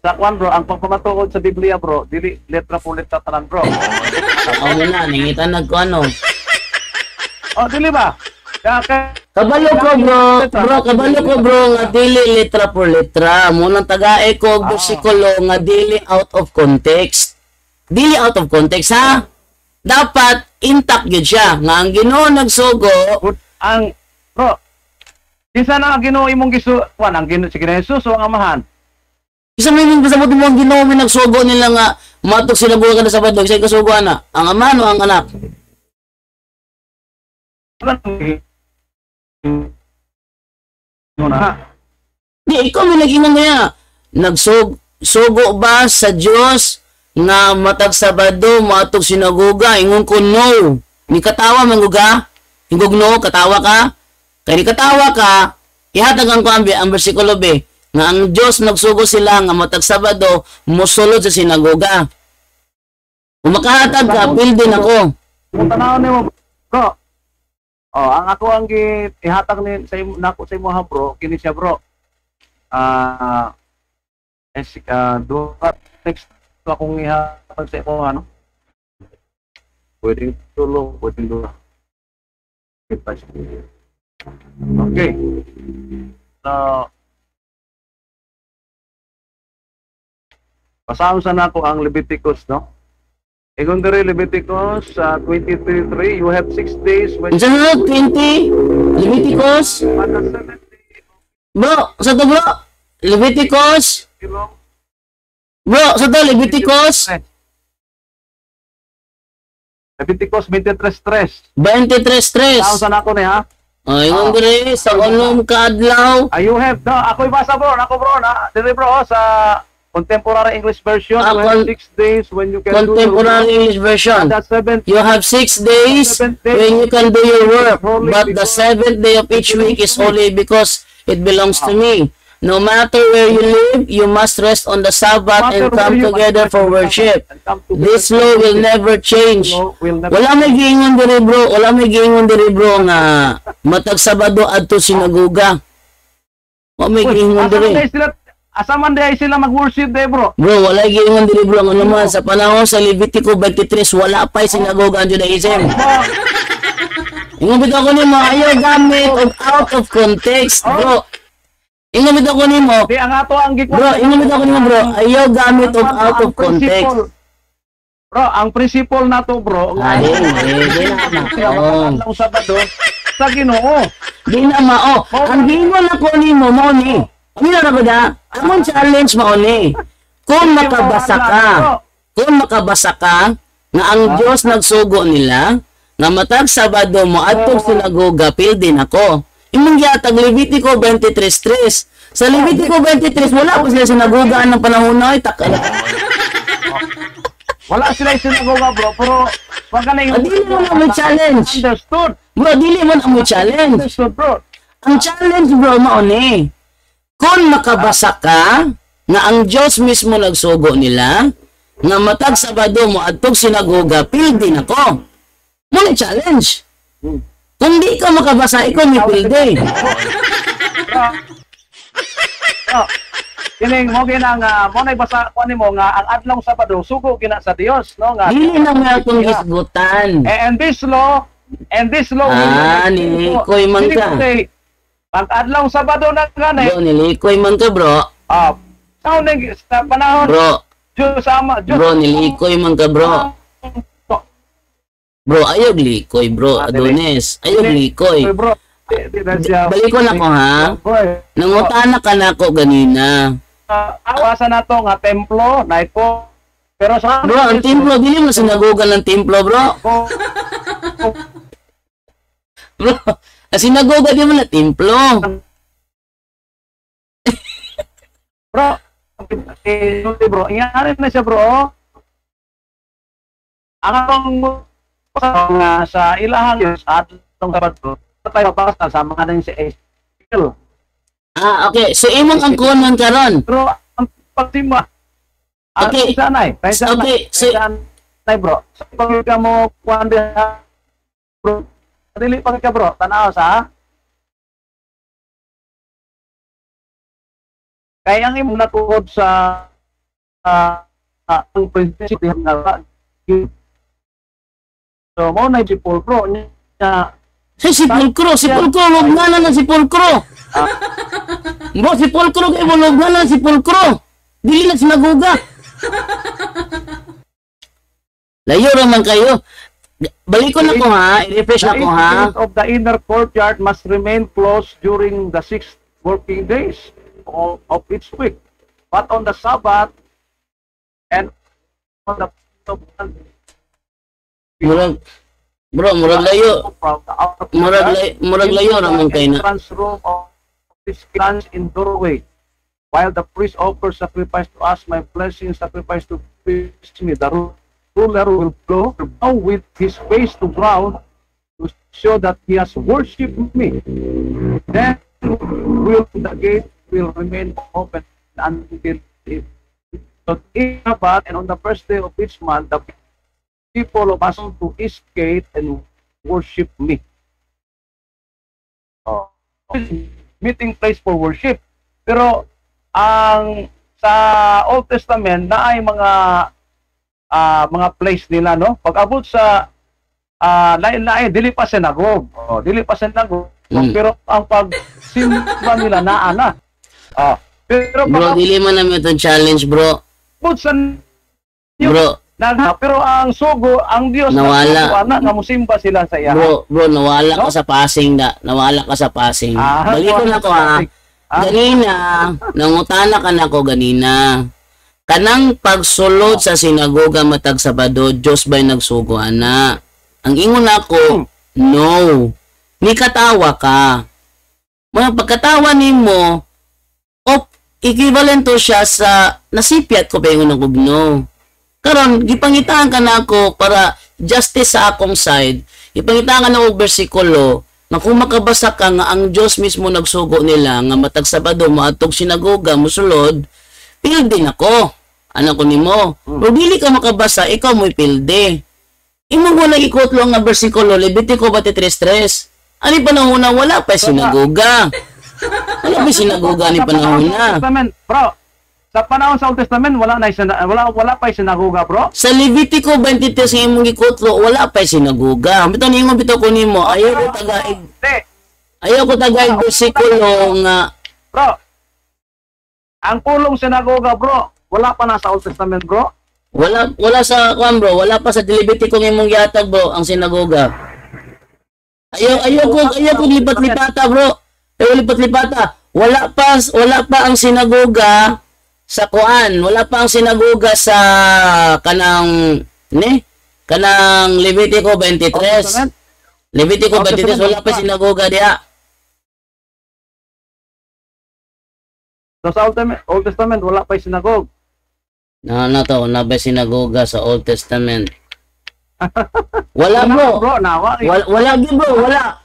Sa kwan bro, ang pagpamatukod sa Biblia bro, dili letra po letra tanan bro. Ako muna, ningitan nagko ano. Dili ba? Kabalo ko bro, kabalo ko bro, nga dili letra por letra. Munang tagae ko, bersikulo, nga dili out of context. Dili out of context ha. Dapat intact yun siya. Nga ang Ginoo nagsugo. Ang, bro, isa na ang Ginoo imong kwan, ang Ginoo, si Jesus o ang Amahan? Isa may mga kasabot mo ang Ginoo may nagsugo nila nga matok sila buwan kada Sabado. Isa kasugo ana. Ang ama o ang anak? Di, ikaw may nag-ingon nga. Nagsugo ba sa Diyos nga matag Sabado matok sinagoga? Ingon ko no. Ni katawa manguga? Ingog no, katawa ka? Kaya ni katawa ka, ihatag ang kuambi ang bersikulo be. Nga ang Diyos nagsugo sila nga matag Sabado musulod sa sinagoga. Kung makahatag ka, pildin ako. Kung tanaw ni mo, bro. Ang ako ang ihatag ni sa imo nako sa imo ha bro, kini siya bro. Duha text akong ihatag sa imo ano. Pwedeng tulo, pwedeng duha. Okay. So, basahan sa nako ang Leviticus, no? Igon diri Leviticus 23:3, you have 6 days when Sa 20, Leviticus. Bro, sa to bro? Leviticus. Bro, sa to Leviticus. Leviticus 23:3. 23:3. Basahan sa nako ni ha. Ingon diri sa unom ka adlaw. You have, no, ako ibasa bro, ako bro, na diri bro sa Contemporary English version, Ah, we have 6 days when you can do your work. Contemporary English version. The seventh You have 6 days when you can do your work, but the 7th day of each week is holy because it belongs to me. No matter where you live, you must rest on the Sabbath and come together for worship. This law will never change. Wala may giingon diri bro, wala may giingon diri bro nga matag Sabado adto sinagoga. Wala may giingon diri. Asa man day sila mag-worship day, bro? Bro, wala giingon diri bro nga naman sa panahon sa Levitico 23 wala pa sinagoga ang Judaism. Ingon bitaw ko nimo ayaw gamit og out of context, bro. Ingon bitaw ko nimo. Di ang ato ang gikon. Bro, ingon bitaw ko nimo bro, ayaw gamit og out of context. Bro, ang principle na to, bro, nga Di na ang Sabado sa Ginoo. Di na mao. Ang gingon ako nimo mao ni. Mira na ba da? Among challenge mao ni. Kung makabasa ka nga ang Dios nagsugo nila nga matag Sabado mo adtong sinagoga pildi nako. Imong gihatag Levitico 23:3. Sa Levitico 23 wala pa sila sinagoga ng panahon na Wala sila sinagoga, bro, pero wag ka na yung dili mo na mo challenge. Understood. Bro, dili mo na mo challenge. Understood, bro. Ang challenge bro mao ni. Kung makabasa ka nga ang Dios mismo nagsugo nila nga matag Sabado mo adtong sinagoga pildi nako. Mo ni challenge. Kung di ka makabasa ikaw mi pildi. Kining mo ginang mo nay basa ko nimo nga ang adlaw Sabado sugo gina sa Dios, no, nga Dili na mo akong gisgutan. and this law nilikoy man ka. Pag adlaw Sabado na Bro, nilikoy man ka bro. Sao ning sa panahon Bro, Diyos ama Diyos. bro, nilikoy man ka bro. Bro, ayog likoy bro, Adonis. Ayog likoy. Bro, Balik ko na ko ha. Nangutana ka na ko ganina. Awasan na to nga templo, naiko. Pero sa Bro, ang templo, dili mo sinagoga ng templo bro. Bro, ang sinagoga di mo na templo. Bro, bro, ingani na siya bro. Ang atong nga sa ilahang Diyos at itong Sabado, tayo mabasa sa mga nang si Ezekiel. Okay. So, imong ang kunon karon. Pero ang pagtima, Okay. sanay, Okay, so- sanay bro. Sa pagka mo kuwan diha, bro, dili pa ka bro, tanaw sa kaya ang imong natuod sa ang prinsipyo nga so mo na si Paul bro niya Si Pulcro, lugnanan na si Pulcro. Bro, si Pulcro kayo mo lugnanan si Pulcro. Dili na sinagoga. Layo naman kayo. Balik ko na ko ha, i-refresh na ko ha. The of the inner courtyard must remain closed during the 6 working days of each week, but on the Sabbath and on the Murag layo. Murag layo naman kayo na. Entrance room of this stands in doorway, while the priest offers sacrifice to us, my blessing sacrifice to please me. The ruler will go with his face to ground to show that he has worshipped me. Then the gate will remain open until it. So in Sabbath and on the first day of each month, the people of us to escape and worship me. Meeting place for worship. Pero ang sa Old Testament na ay mga place nila, no? Pag abot sa lain-lain, dili pa sinagog. Dili pa sinagog. Pero ang pagsimba nila naana. Pero Bro, dili man namin itong challenge bro. abot sa Bro, pero ang sugo, ang Dios Nawala. na musimba sila sa iya. bro, nawala ka sa passing da. Nawala ka sa passing. Balik ko na ko ha. Ganina, nangutana ka na ko ganina. Kanang pagsulod sa sinagoga matag Sabado, Diyos ba'y nagsugo ana? Ang ingon ako, no. Ni katawa ka. Mga pagkatawa nimo, equivalent to siya sa nasipyat ko pa yung unang gugno. Karon gipangitaan ka na ako para justice sa akong side. Gipangitaan ka na og bersikulo na kung makabasa ka nga ang Dios mismo nagsugo nila nga matag Sabado maadtog sinagoga mosulod, pildi nako. Ano ko nimo? Pero dili ka makabasa, ikaw mo'y pildi. Imo mo lang ikutlo nga bersikulo Levitico 23:3. Ani panahon na wala pa sinagoga. Wala pa sinagoga ni panahon na. Bro, sa panahon sa Old Testament wala pa sinagoga, bro. Sa Levitico 23 sa imong gikutlo wala pa sinagoga. Bitaw ningon bitaw ko nimo, ayaw ko tagaig bersikulo nga bro. Ang pulong sinagoga, bro, wala pa na sa Old Testament, bro. Wala sa kwan, bro. Wala pa sa Levitico ng imong gihatag, bro, ang sinagoga. Ayaw ko lipat-lipata, bro. Ayaw lipat-lipata. Wala pa ang sinagoga sa kuan. Wala pa ang sinagoga sa kanang Levitico 23. Levitico 23 wala pa sinagoga diha. So sa Old Testament wala pa sinagog. Na ba sinagoga sa Old Testament? Wala, bro.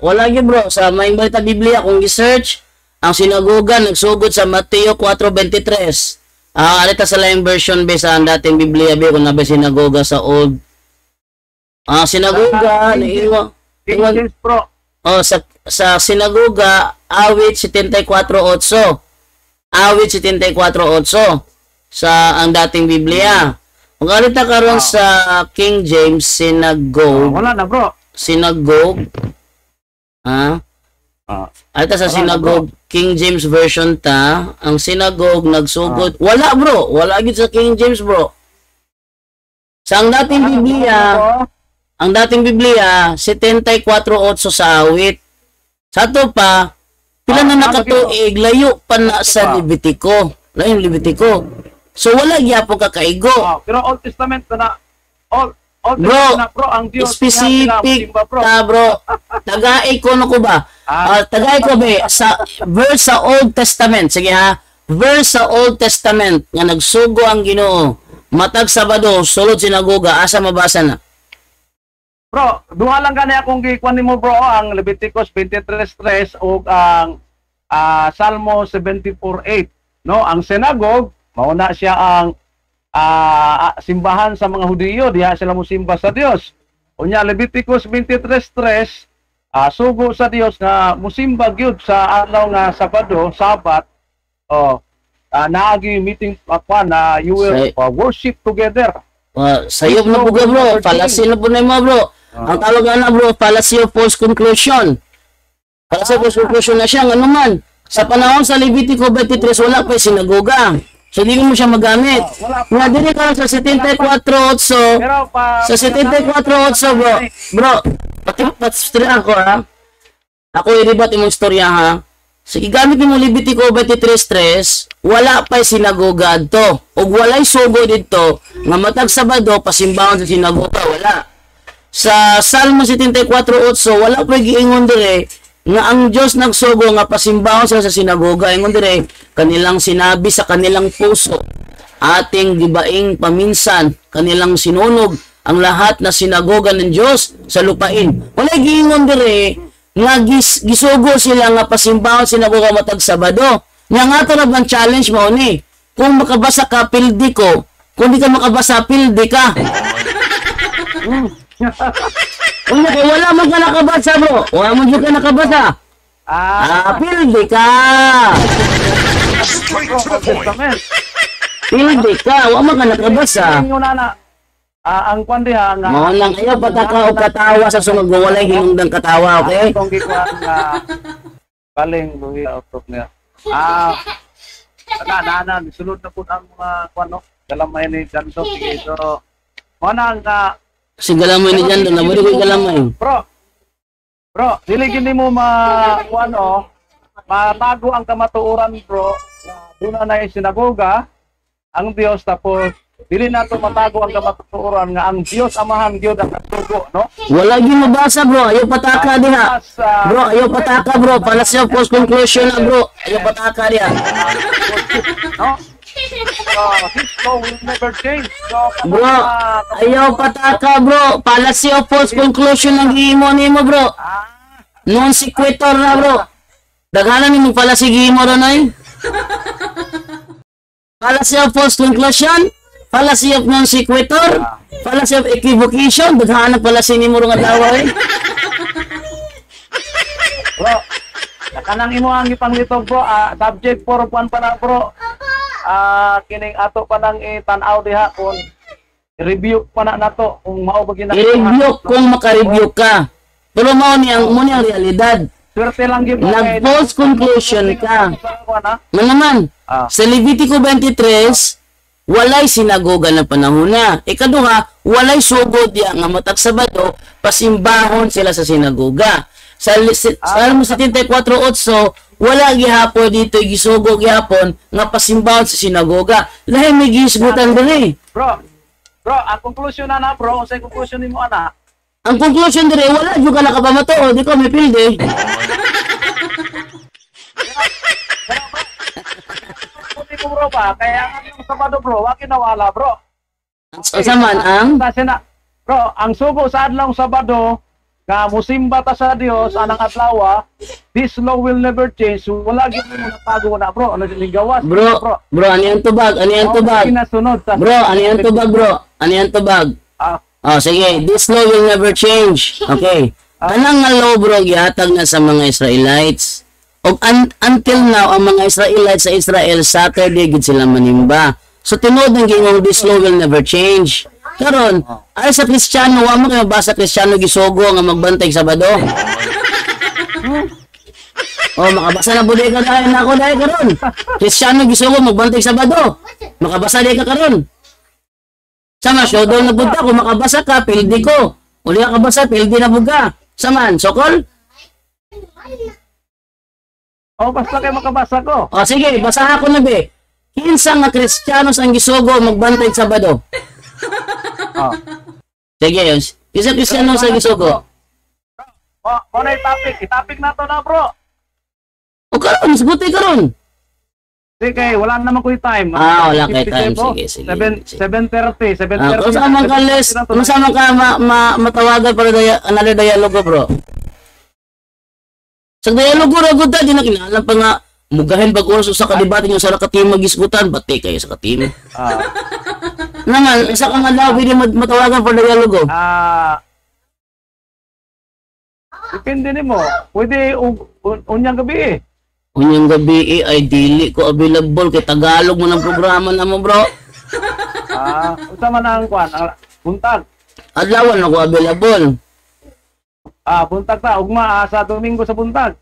Wala gi bro. Sa Maing Balita Biblia kung gi-search ang sinagoga nagsugod sa Mateo 4:23. Alita sa laing version be sa dating Biblia be kung nabay sinagoga sa Old. Sinagoga niiwa. King James, bro. Sa sinagoga awit 74:8. Awit 74:8 sa ang dating Biblia. Kung alita karon sa King James Synagogue. Wala na, bro. Synagogue. Alita sa Synagogue King James version ta, ang synagogue nagsugod. Wala, bro. Wala gid sa King James, bro. Sa ang dating Biblia, 74:8 sa awit. Sa to pa, pila na nakatuig, layo pa na sa Levitico. Layo Levitico. So wala gyapon ka kaigo. Pero Old Testament na Old bro, Testament na, bro, ang Dios specific ta, bro. Tagay ko no ko ba? Tagay ko ba sa verse sa Old Testament. Sige ha. Verse sa Old Testament nga nagsugo ang Ginoo. Matag Sabado, sulod sinagoga, asa mabasa na? Bro, duha lang gani akong gikuan nimo, bro, ang Leviticus 23:3 ug ang Salmo 74:8. No, ang synagogue mauna siya ang simbahan sa mga Hudiyo, diha sila mosimba sa Dios. Unya Leviticus 23:3, sugo sa Dios nga mosimba gyud sa adlaw nga Sabado, Sabat. Naagi meeting na you will worship together. Sayop na po ka, bro. Fallacy na po na mo, bro. Ang tawag na, bro, fallacy of false conclusion. Fallacy of false conclusion na siya. Ano man, sa panahon sa Levitico 23, wala pa yung sinagoga. So, hindi mo siya magamit. Nga din ka sa 74:8. Sa 74:8, bro. Bro, pati ako, ha. Ako iribat imong istorya, ha. Sige, gamit mo Levitico 23:3, wala pa yung sinagoga adto. O wala'y sugo dito, nga matag Sabado, pasimbahon sa sinagoga, wala. Sa Salmo 74:8, wala pa giingon dire nga ang Dios nagsugo nga pasimbahon sila sa sinagoga. Ingon dire, kanilang sinabi sa kanilang puso, ating gibaing paminsan, kanilang sinunog ang lahat na sinagoga ng Dios sa lupain. Wala giingon dire nga gisugo sila nga pasimbahon sinagoga matag Sabado. Nga nga to ang challenge mo ni. Kung makabasa ka, pildi ko. Kung di ka makabasa, pildi ka. Wala man ka nakabasa, bro. Wala man ka nakabasa. Pildi ka. Pildi ka. Wala man ka nakabasa. Ang kwandiha nga. Mo lang kayo pataka o katawa sa sunod. Walay hinungdang katawa, okay? Itong gikuan nga kaling buhi autok niya. Sunod na po ang mga kwano. Galamay ni Janto. So, mo na ang si galamay ni Janto. Nabali ko galamay. Bro, diligin mo matago ang kamatuoran, bro. Doon na yung sinagoga, ang Diyos, tapos dili nato matago ang kamatuoran nga ang Dios Amahan gyud ang nagtugo, no? Wala gyud mabasa bro, ayaw pataka diha. Bro, ayaw pataka bro, para sa post conclusion na bro. Ayaw pataka diha. No? His law will never change. So, Bro, ayaw pataka bro, policy of post conclusion ang gihimo nimo bro. Non sequitur na bro. Daghanan nimo policy gihimo ra nay. Policy of post conclusion, policy of non sequitur, policy of equivocation, daghanan policy nimo ra nga dawa eh. bro, kanang imo ang ipanglitog bro, subject for kuan pa na bro. Kining ato pa nang tan-aw diha kung review pa na nato kung mao ba ginagawa. I-review kung maka-review ka. Pero mo ni ang realidad. Swerte lang gyud. Nag-post conclusion ka. Nga naman, sa Levitico 23, walay sinagoga na panahon na. Ikaduha, walay sugod ya nga matag Sabado, pasimbahon sila sa sinagoga. Sa Salmo 74:8, wala gihapon dito gisugo gihapon nga pasimbahon sa sinagoga. Lahi may gisgutan diri. Bro, ang conclusion na bro, sa conclusion nimo ana. Ang conclusion diri, wala jud ka nakapamatuod, di ko may pilde. Puti ko bro ba, kaya ang Sabado bro, wa kinawala bro. Sa man ang bro, ang sugo sa adlaw Sabado nga musimba ta sa Dios anang adlaw, this law will never change. So, wala gyud mo natago na bro, ano din gawas bro, ano yan tubag? Bro, ano yan tubag bro? Ano yan tubag? Sige, this law will never change. Okay. Kanang nga law bro, gihatag na sa mga Israelites. O until now, ang mga Israelites sa Israel, Saturday gid sila manimba. So, tinod ang gingong this law will never change. Karon, ay sa Kristiyano, wa mo kayo mabasa Kristiyano gisugo nga magbantay Sabado. Makabasa na buday ka dahil na ako dahil karon. Kristiyano gisugo magbantay Sabado. Makabasa di ka karon. Sama, showdown na budta, kung makabasa ka, pildi ko. Uli ka basa, pildi na buga. Saman, sokol? Basta kayo makabasa ko. Sige, basahan ko na be. Kinsa nga Kristiyanos ang gisugo magbantay Sabado. Sige yun. Kinsa Kristiyanos ang gisugo. Muna yung topic. I-topic na to na bro. O karon, sagutin karon. Sige, wala naman ko yung time. Wala kayo time. Sige. 7:30. Kung saan man ka list, kung saan man ka matawagan para another dialogue bro. Sa dialogue ra gud di na kinahanglan pa nga mugahin pag oras sa kadebate nyo sa katim magisgutan, bati kayo sa katim. Naman, isa ka nga daw pwede matawagan para dialogue. Depende nimo. Pwede unyang gabi Unyang gabi ay dili ko available kay Tagalog mo ng programa na mo bro. Unsa man ang kwan? Buntag. Adlawan ako available. Buntag ta ugma sa Domingo sa buntag.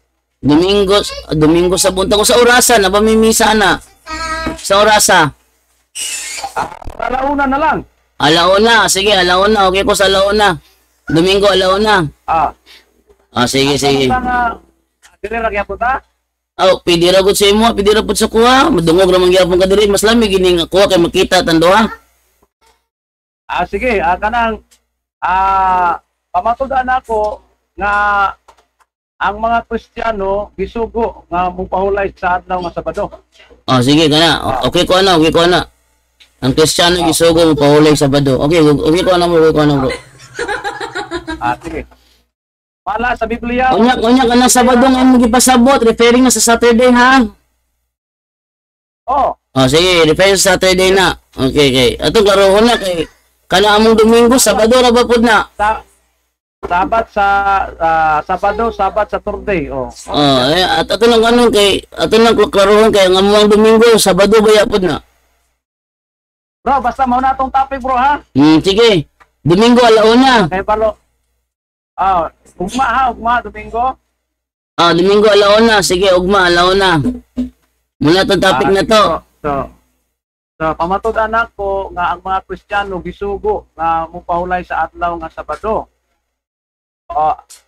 Domingo sa buntag ko sa orasan na pamimisa na. Sa orasa. Alauna na lang. Alauna, sige, alauna. Okay ko sa alauna. Domingo alauna. Sige. Dili ra gyapon ta? Pwede ra gud sa imo, pwede ra pud sa kuha. Madungog ra man gyapon ka diri, mas lami gining kuha kay makita tanduha. Sige, kanang pamatud-an ako nga ang mga Kristiyano gisugo nga mupahulay sa adlaw nga Sabado. Sige kana. Okay ko na. Ang Kristiyano gisugo mupahulay sa Sabado. Okay ko na bro. Sige. Wala sa Biblia. Unya ka na Sabado nga mo gipasabot, referring na sa Saturday ha. Sige, referring sa Saturday na. Okay. Ato klaro na kay kana among Domingo, Sabado ra ba pud na? Sabat sa Sabado, Sabat sa Saturday. At ato nang kanon kay ato nang klarohon kay ang among Domingo, Sabado ba yapod na? Bro, basta mao na tong topic bro ha. Sige. Domingo alauna. Kay palo. Ugma Domingo. Domingo alauna. Sige, ugma alauna. Muna tong topic na to. So, pamatud-an ako nga ang mga Kristiyano gisugo nga mupahulay sa adlaw nga Sabado.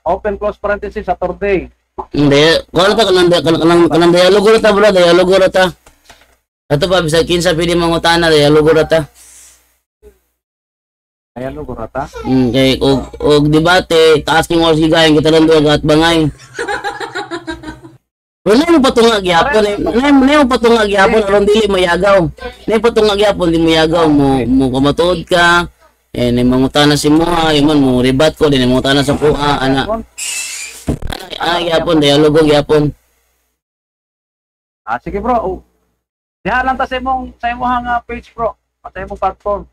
Open close parenthesis Saturday. Hindi. Kung ta kanang dialogo ra ta bro, dialogo ra ta. Ato pa bisag kinsa pwede mangutana dialogo ra ta. Ayan no, Gurata. Kay og debate, taas king oras gigayon kita lang duwa at bangay. Wala mo patungag gyapon, na mo patungag gyapon aron dili mayagaw. Na patungag gyapon di mayagaw mo kamatuod ka. Mangutana si mo imon mo ribat ko din mangutana sa kuha ana. Gyapon dialogo gyapon. Sige bro. Diha lang ta sa imong page bro. At sa imong platform.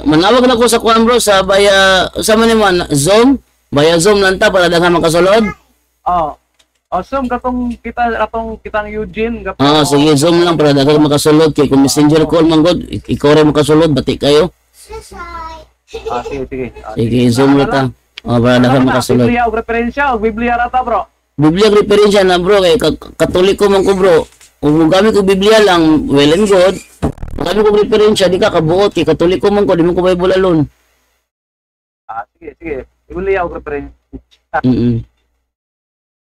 Manawag na ko sa kuan bro sa baya sa man man Zoom, baya Zoom lang ta para daghan makasulod. Awesome katong kitang Eugene Sige Zoom lang para daghan makasulod kay kung messenger call man god ikaw ra makasulod bati kayo. Sige. Sige Zoom lang ta. Para daghan makasulod. Biblia og referensya og Biblia ra ta bro. Biblia og referensya na bro kay Katoliko man ko bro. Kung gamit ko Biblia lang, well and good. Kung ko referensya, di ka kabuot. Kay Katoliko man ko, di mo ko Bible alone. Sige. Biblia og referensya.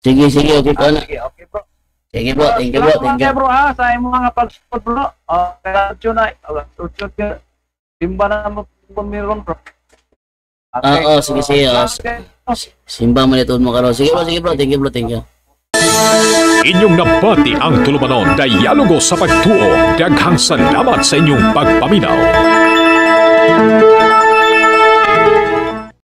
Sige, okay po na. Okay bro. Sige bro, thank you bro, thank you. Bro ha, sa imong mga pag-support bro. Kaya na, simba na mo meron bro. Sige. Simba mo nito mo karo. Sige bro, thank you bro, thank you. Inyong nabati ang tulumanon Dialogo sa Pagtuo. Daghang salamat sa inyong pagpaminaw.